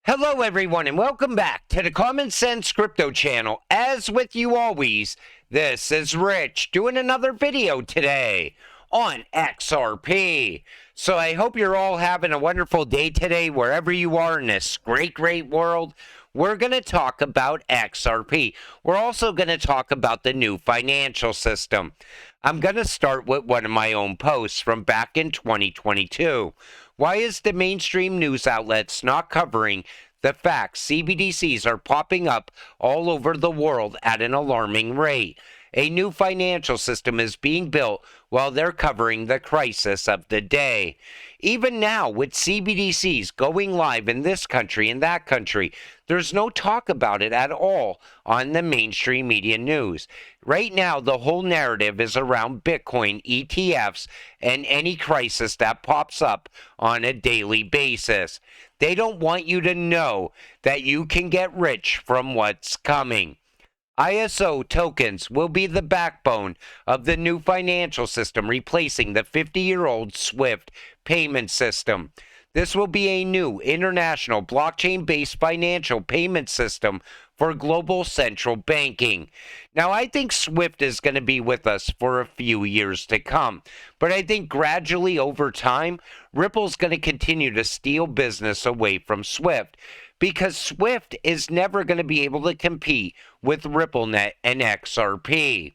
Hello everyone and welcome back to the Common Sense Crypto channel. As with you always, this is Rich doing another video today on XRP. So I hope you're all having a wonderful day today wherever you are in this great world. We're going to talk about XRP. We're also going to talk about the new financial system. I'm going to start with one of my own posts from back in 2022. Why is the mainstream news outlets not covering the fact CBDCs are popping up all over the world at an alarming rate? A new financial system is being built while they're covering the crisis of the day. Even now, with CBDCs going live in this country and that country, there's no talk about it at all on the mainstream media news. Right now, the whole narrative is around Bitcoin ETFs and any crisis that pops up on a daily basis. They don't want you to know that you can get rich from what's coming. ISO tokens will be the backbone of the new financial system, replacing the 50-year-old SWIFT payment system. This will be a new international blockchain-based financial payment system for global central banking. Now, I think SWIFT is going to be with us for a few years to come, but I think gradually over time, Ripple's going to continue to steal business away from SWIFT, because SWIFT is never going to be able to compete with RippleNet and XRP.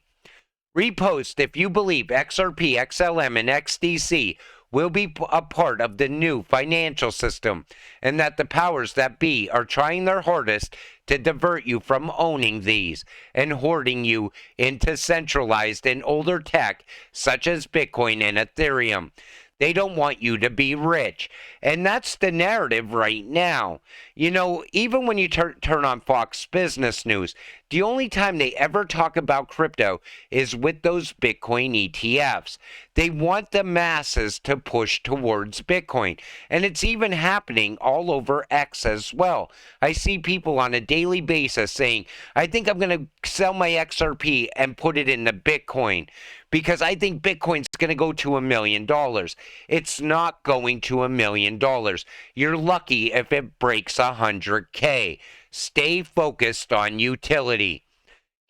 Repost if you believe XRP, XLM, and XDC will be a part of the new financial system, and that the powers that be are trying their hardest to divert you from owning these and hoarding you into centralized and older tech such as Bitcoin and Ethereum. They don't want you to be rich. And that's the narrative right now. You know, even when you turn on Fox Business News, the only time they ever talk about crypto is with those Bitcoin ETFs. They want the masses to push towards Bitcoin. And it's even happening all over X as well. I see people on a daily basis saying, I think I'm going to sell my XRP and put it into Bitcoin, because I think Bitcoin's going to go to $1 million. It's not going to $1 million. You're lucky if it breaks 100K. Stay focused on utility.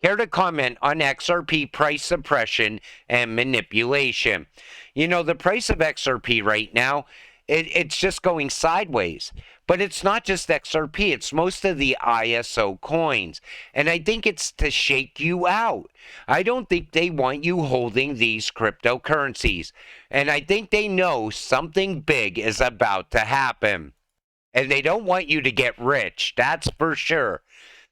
Care to comment on XRP price suppression and manipulation? You know, the price of XRP right now, it's just going sideways. But it's not just XRP, it's most of the ISO coins. And I think it's to shake you out. I don't think they want you holding these cryptocurrencies. And I think they know something big is about to happen. And they don't want you to get rich, that's for sure.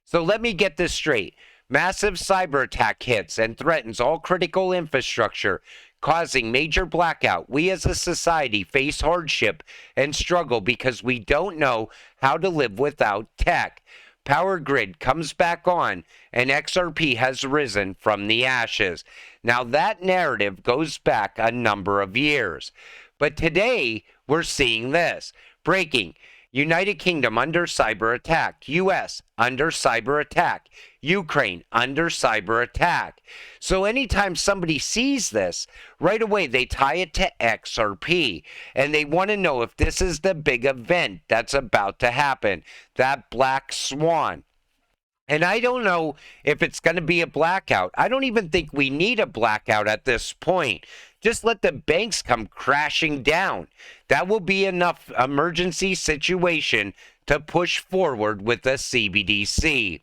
So let me get this straight. Massive cyber attack hits and threatens all critical infrastructure, causing major blackout. We as a society face hardship and struggle because we don't know how to live without tech. Power grid comes back on and XRP has risen from the ashes. Now that narrative goes back a number of years. But today we're seeing this. Breaking. United Kingdom under cyber attack. US under cyber attack. Ukraine under cyber attack. So anytime somebody sees this, right away they tie it to XRP. And they want to know if this is the big event that's about to happen. That Black Swan. And I don't know if it's going to be a blackout. I don't even think we need a blackout at this point. Just let the banks come crashing down. That will be enough emergency situation to push forward with the CBDC.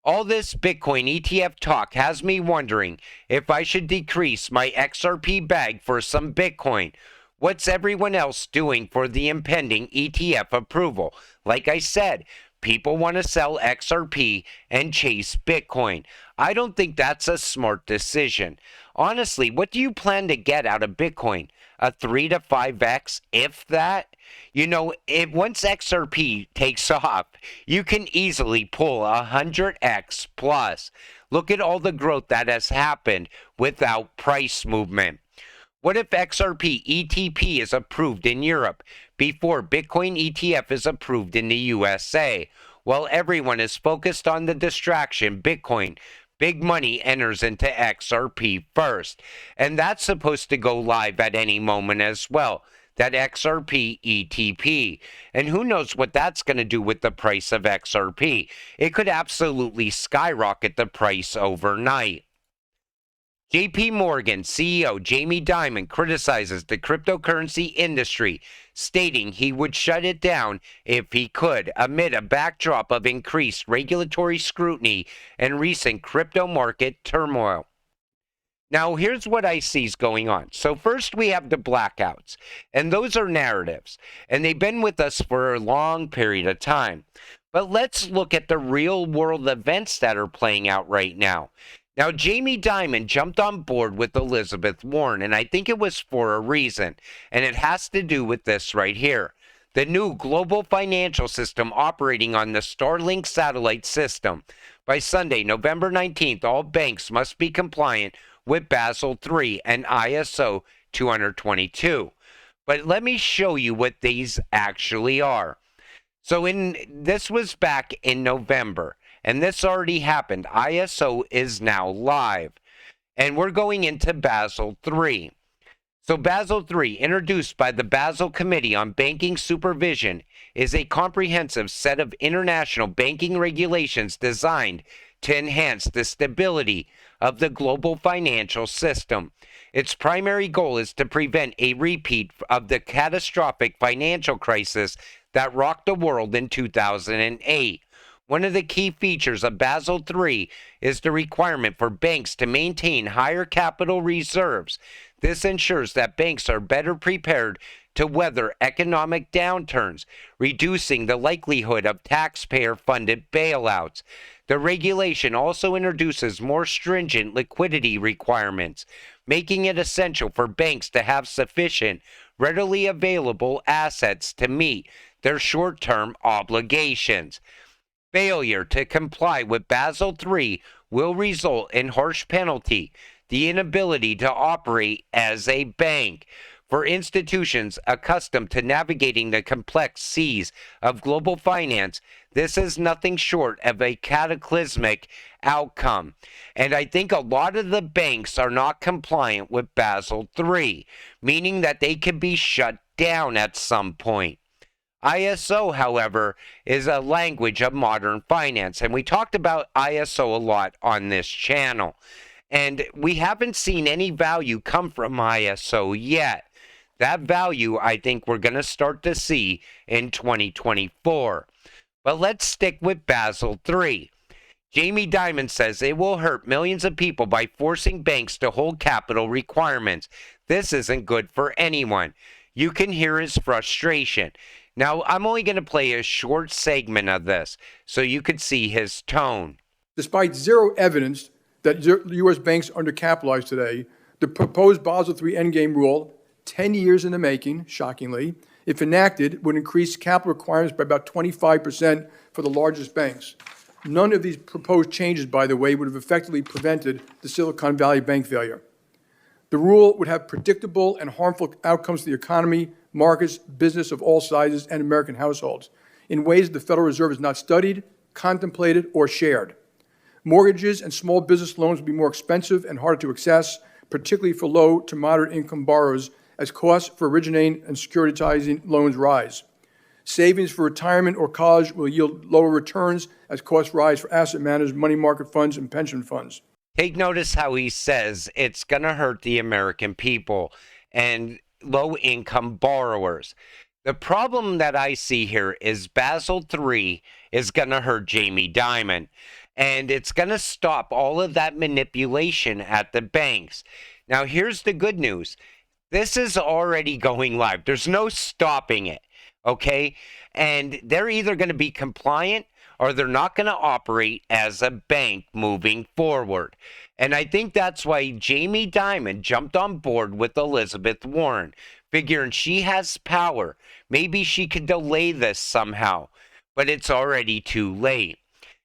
All this Bitcoin ETF talk has me wondering if I should decrease my XRP bag for some Bitcoin. What's everyone else doing for the impending ETF approval? Like I said, people want to sell XRP and chase Bitcoin. I don't think that's a smart decision. Honestly, what do you plan to get out of Bitcoin? A 3 to 5x, if that? You know, once XRP takes off, you can easily pull 100x plus. Look at all the growth that has happened without price movement. What if XRP ETP is approved in Europe before Bitcoin ETF is approved in the USA? While everyone is focused on the distraction, Bitcoin, big money enters into XRP first. And that's supposed to go live at any moment as well. that XRP ETP. And who knows what that's going to do with the price of XRP. It could absolutely skyrocket the price overnight. JP Morgan CEO Jamie Dimon criticizes the cryptocurrency industry, stating he would shut it down if he could, amid a backdrop of increased regulatory scrutiny and recent crypto market turmoil. Now, here's what I see is going on. So first we have the blackouts, and those are narratives, and they've been with us for a long period of time. But let's look at the real world events that are playing out right now. Now, Jamie Dimon jumped on board with Elizabeth Warren, and I think it was for a reason, and it has to do with this right here. The new global financial system operating on the Starlink satellite system. By Sunday, November 19th, all banks must be compliant with Basel III and ISO 222. But let me show you what these actually are. So this was back in November. And this already happened. ISO is now live. And we're going into Basel III. So Basel III, introduced by the Basel Committee on Banking Supervision, is a comprehensive set of international banking regulations designed to enhance the stability of the global financial system. Its primary goal is to prevent a repeat of the catastrophic financial crisis that rocked the world in 2008. One of the key features of Basel III is the requirement for banks to maintain higher capital reserves. This ensures that banks are better prepared to weather economic downturns, reducing the likelihood of taxpayer-funded bailouts. The regulation also introduces more stringent liquidity requirements, making it essential for banks to have sufficient, readily available assets to meet their short-term obligations. Failure to comply with Basel III will result in harsh penalty, the inability to operate as a bank. For institutions accustomed to navigating the complex seas of global finance, this is nothing short of a cataclysmic outcome. And I think a lot of the banks are not compliant with Basel III, meaning that they can be shut down at some point. ISO, however, is a language of modern finance, and we talked about ISO a lot on this channel. And we haven't seen any value come from ISO yet. That value, I think we're going to start to see in 2024. But let's stick with Basel III. Jamie Dimon says it will hurt millions of people by forcing banks to hold capital requirements. This isn't good for anyone. You can hear his frustration. Now, I'm only going to play a short segment of this so you could see his tone. Despite zero evidence that U.S. banks are undercapitalized today, the proposed Basel III Endgame rule, 10 years in the making, shockingly, if enacted, would increase capital requirements by about 25% for the largest banks. None of these proposed changes, by the way, would have effectively prevented the Silicon Valley Bank failure. The rule would have predictable and harmful outcomes to the economy, markets, business of all sizes, and American households in ways the Federal Reserve has not studied, contemplated, or shared. Mortgages and small business loans will be more expensive and harder to access, particularly for low to moderate income borrowers, as costs for originating and securitizing loans rise. Savings for retirement or college will yield lower returns as costs rise for asset managers, money market funds, and pension funds. Take notice how he says it's going to hurt the American people and low-income borrowers. The problem that I see here is Basel III is going to hurt Jamie Dimon, and it's going to stop all of that manipulation at the banks. Now, here's the good news. This is already going live. There's no stopping it, okay? And they're either going to be compliant or they're not going to operate as a bank moving forward. And I think that's why Jamie Dimon jumped on board with Elizabeth Warren, figuring she has power. Maybe she could delay this somehow, but it's already too late.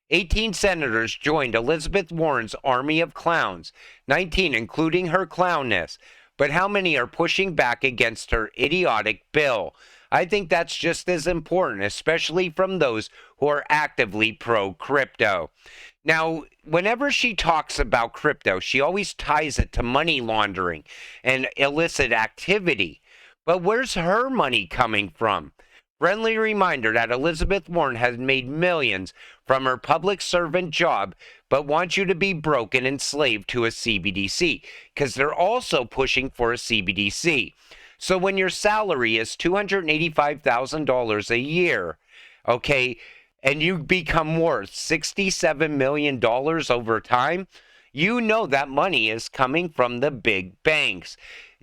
18 senators joined Elizabeth Warren's army of clowns, 19 including her clownness. But how many are pushing back against her idiotic bill? I think that's just as important, especially from those who are actively pro-crypto. Now, whenever she talks about crypto, she always ties it to money laundering and illicit activity. But where's her money coming from? Friendly reminder that Elizabeth Warren has made millions from her public servant job, but wants you to be broke and enslaved to a CBDC, because they're also pushing for a CBDC. So when your salary is $285,000 a year, okay, and you become worth $67 million over time, you know that money is coming from the big banks.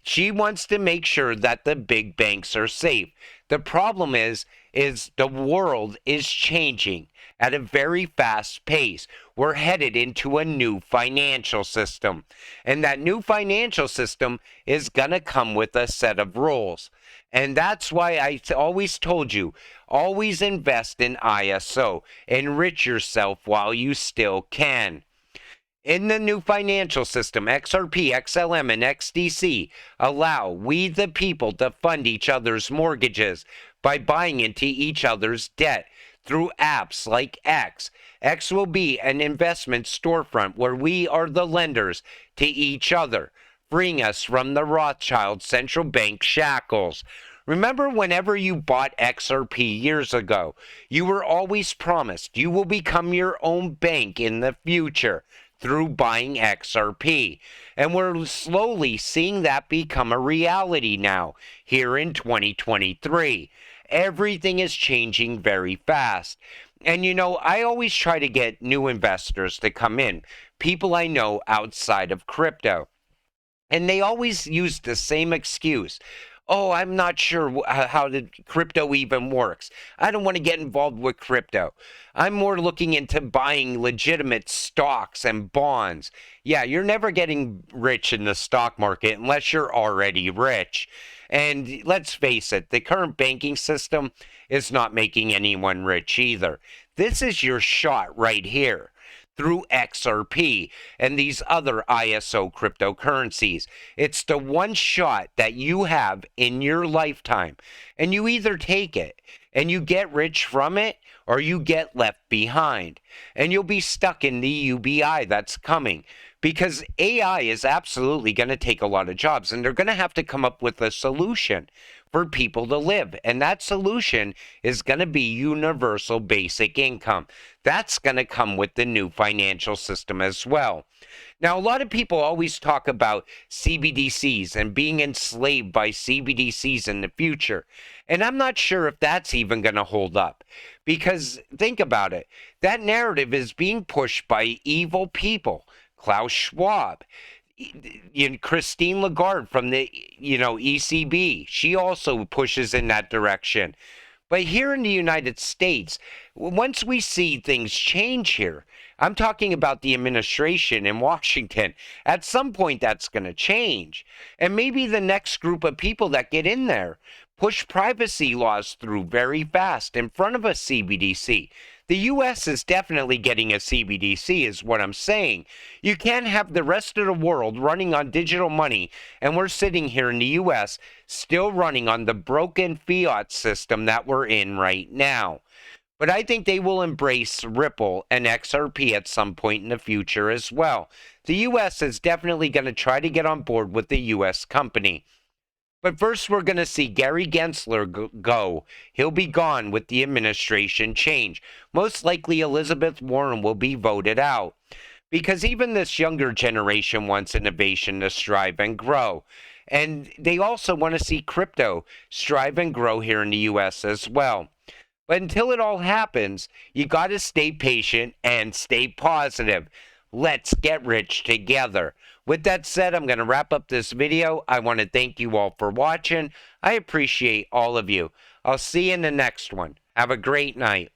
She wants to make sure that the big banks are safe. The problem is the world is changing at a very fast pace. We're headed into a new financial system. And that new financial system is going to come with a set of rules. And that's why I always told you, always invest in ISO. Enrich yourself while you still can. In the new financial system, XRP, XLM, and XDC allow we the people to fund each other's mortgages by buying into each other's debt through apps like X. X will be an investment storefront where we are the lenders to each other, freeing us from the Rothschild central bank shackles. Remember, whenever you bought XRP years ago, you were always promised you will become your own bank in the future through buying XRP. And we're slowly seeing that become a reality now, here in 2023. Everything is changing very fast. And you know, I always try to get new investors to come in, people I know outside of crypto. And they always use the same excuse. Oh, I'm not sure how the crypto even works. I don't want to get involved with crypto. I'm more looking into buying legitimate stocks and bonds. Yeah, you're never getting rich in the stock market unless you're already rich. And let's face it, the current banking system is not making anyone rich either. This is your shot right here through XRP and these other ISO cryptocurrencies. It's the one shot that you have in your lifetime, and you either take it and you get rich from it, or you get left behind, and you'll be stuck in the UBI that's coming, because AI is absolutely going to take a lot of jobs, and they're going to have to come up with a solution for people to live. And that solution is going to be universal basic income. That's going to come with the new financial system as well. Now, a lot of people always talk about CBDCs and being enslaved by CBDCs in the future. And I'm not sure if that's even going to hold up. Because think about it. That narrative is being pushed by evil people. Klaus Schwab, Christine Lagarde from the ECB, she also pushes in that direction. But here in the United States, once we see things change here, I'm talking about the administration in Washington, at some point that's going to change. And maybe the next group of people that get in there push privacy laws through very fast in front of a CBDC. The U.S. is definitely getting a CBDC, is what I'm saying. You can't have the rest of the world running on digital money, and we're sitting here in the U.S. still running on the broken fiat system that we're in right now. But I think they will embrace Ripple and XRP at some point in the future as well. The U.S. is definitely going to try to get on board with the U.S. company. But first, we're going to see Gary Gensler go. He'll be gone with the administration change. Most likely, Elizabeth Warren will be voted out. Because even this younger generation wants innovation to strive and grow. And they also want to see crypto strive and grow here in the U.S. as well. But until it all happens, you got to stay patient and stay positive. Let's get rich together. With that said, I'm going to wrap up this video. I want to thank you all for watching. I appreciate all of you. I'll see you in the next one. Have a great night.